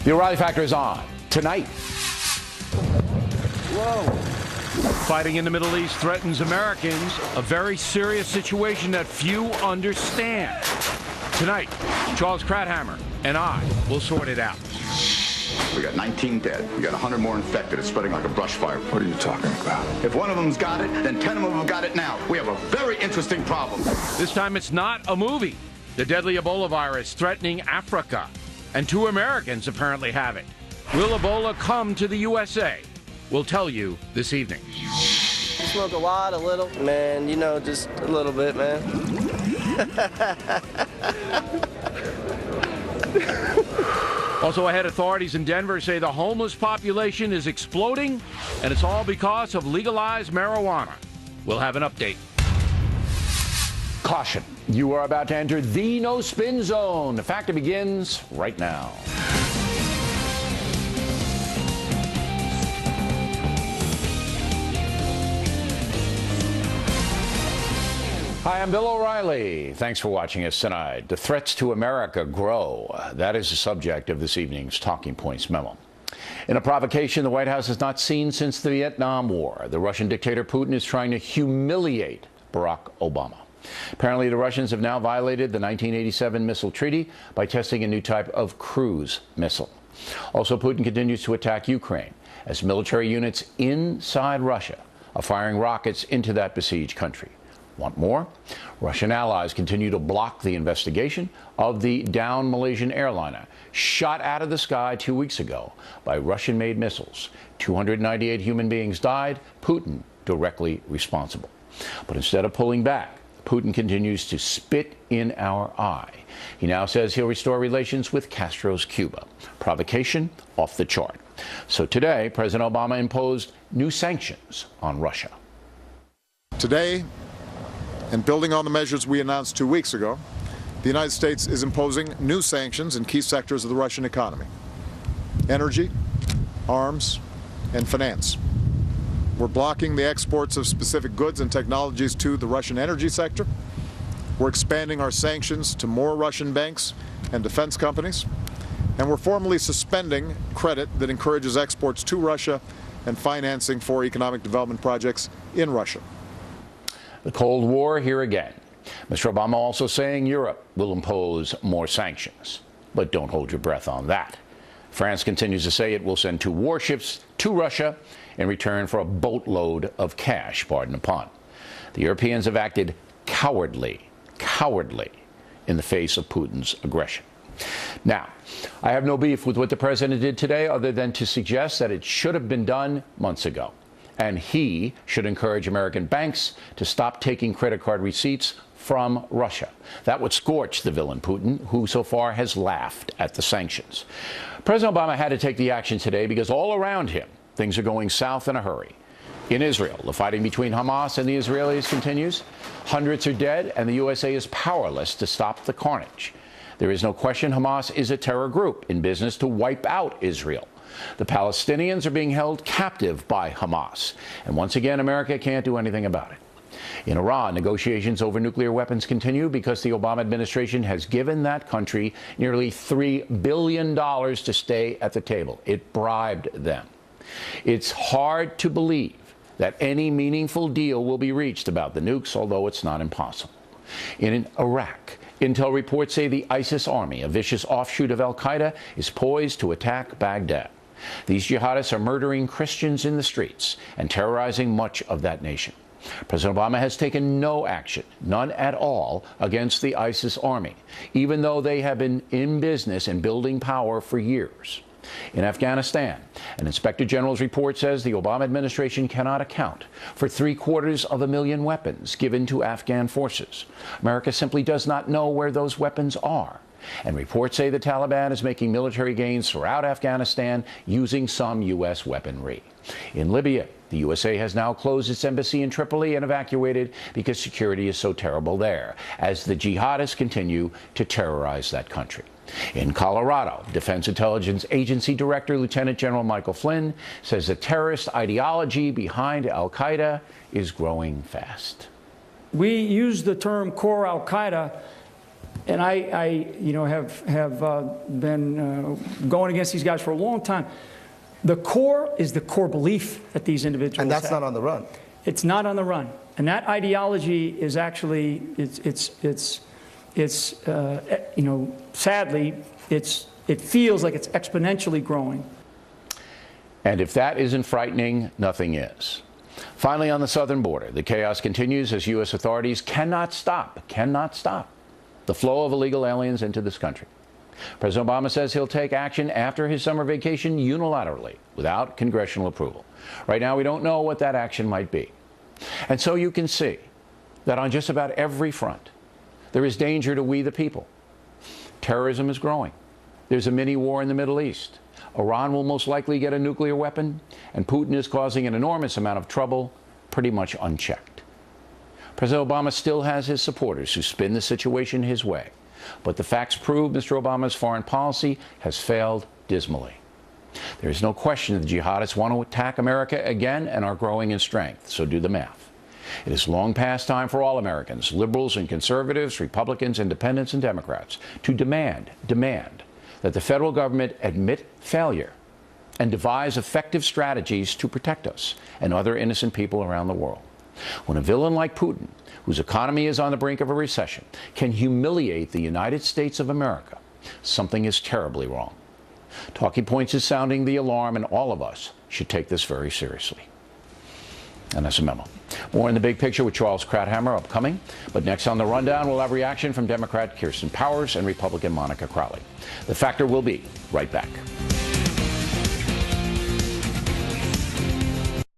The O'Reilly Factor is on tonight. Whoa. Fighting in the Middle East threatens Americans, a very serious situation that few understand. Tonight, Charles Krauthammer and I will sort it out. We got 19 dead. We got 100 more infected. It's spreading like a brush fire. What are you talking about? If one of them's got it, then 10 of them have got it now. We have a very interesting problem. This time it's not a movie. The deadly Ebola virus threatening Africa. And 2 Americans apparently have it. Will Ebola come to the USA? We'll tell you this evening. Smoke a lot, a little? Man, you know, just a little bit, man. Also ahead, authorities in Denver say the homeless population is exploding, and it's all because of legalized marijuana. We'll have an update. Caution. You are about to enter the no-spin zone. The Factor begins right now. Hi, I'm Bill O'Reilly. Thanks for watching us tonight. The threats to America grow. That is the subject of this evening's Talking Points memo. In a provocation the White House has not seen since the Vietnam War, the Russian dictator Putin is trying to humiliate Barack Obama. Apparently, the Russians have now violated the 1987 missile treaty by testing a new type of cruise missile. Also, Putin continues to attack Ukraine as military units inside Russia are firing rockets into that besieged country. Want more? Russian allies continue to block the investigation of the downed Malaysian airliner shot out of the sky 2 weeks ago by Russian-made missiles. 298 human beings died, Putin directly responsible. But instead of pulling back, Putin continues to spit in our eye. He now says he'll restore relations with Castro's Cuba. Provocation off the chart. So today, President Obama imposed new sanctions on Russia. Today, and building on the measures we announced 2 weeks ago, the United States is imposing new sanctions in key sectors of the Russian economy: energy, arms, and finance. We're blocking the exports of specific goods and technologies to the Russian energy sector. We're expanding our sanctions to more Russian banks and defense companies. And we're formally suspending credit that encourages exports to Russia and financing for economic development projects in Russia. The Cold War here again. Mr. Obama also saying Europe will impose more sanctions. But don't hold your breath on that. France continues to say it will send 2 warships to Russia in return for a boatload of cash, pardon the pun. The Europeans have acted cowardly in the face of Putin's aggression. Now, I have no beef with what the president did today other than to suggest that it should have been done months ago. And he should encourage American banks to stop taking credit card receipts from Russia. That would scorch the villain Putin, who so far has laughed at the sanctions. President Obama had to take the action today because all around him, things are going south in a hurry. In Israel, the fighting between Hamas and the Israelis continues. Hundreds are dead, and the USA is powerless to stop the carnage. There is no question Hamas is a terror group in business to wipe out Israel. The Palestinians are being held captive by Hamas. And once again, America can't do anything about it. In Iran, negotiations over nuclear weapons continue because the Obama administration has given that country nearly $3 billion to stay at the table. It bribed them. It's hard to believe that any meaningful deal will be reached about the nukes, although it's not impossible. In Iraq, intel reports say the ISIS army, a vicious offshoot of al-Qaeda, is poised to attack Baghdad. These jihadists are murdering Christians in the streets and terrorizing much of that nation. President Obama has taken no action, none at all, against the ISIS army, even though they have been in business and building power for years. In Afghanistan, an Inspector General's report says the Obama administration cannot account for 750,000 weapons given to Afghan forces. America simply does not know where those weapons are. And reports say the Taliban is making military gains throughout Afghanistan using some U.S. weaponry. In Libya, the USA has now closed its embassy in Tripoli and evacuated because security is so terrible there, as the jihadists continue to terrorize that country. In Colorado, Defense Intelligence Agency Director Lieutenant General Michael Flynn says the terrorist ideology behind al-Qaeda is growing fast. We use the term core al-Qaeda and I have been going against these guys for a long time. The core is the core belief that these individuals And that's have. not on the run. It's not on the run, and that ideology is actually sadly it feels like it's exponentially growing. And if that isn't frightening, nothing is. Finally, on the southern border, the chaos continues as U.S. authorities cannot stop the flow of illegal aliens into this country. President Obama says he'll take action after his summer vacation unilaterally, without congressional approval. Right now, we don't know what that action might be. And so you can see that on just about every front, there is danger to we the people. Terrorism is growing. There's a mini war in the Middle East. Iran will most likely get a nuclear weapon, and Putin is causing an enormous amount of trouble, pretty much unchecked. President Obama still has his supporters who spin the situation his way, but the facts prove Mr. Obama's foreign policy has failed dismally. There is no question that the jihadists want to attack America again and are growing in strength, so do the math. It is long past time for all Americans, liberals and conservatives, Republicans, independents, and Democrats, to demand that the federal government admit failure and devise effective strategies to protect us and other innocent people around the world. When a villain like Putin, whose economy is on the brink of a recession, can humiliate the United States of America, something is terribly wrong. Talking Points is sounding the alarm, and all of us should take this very seriously. And that's a memo. More in the big picture with Charles Krauthammer upcoming. But next on the rundown, we'll have reaction from Democrat Kirsten Powers and Republican Monica Crowley. The Factor will be right back.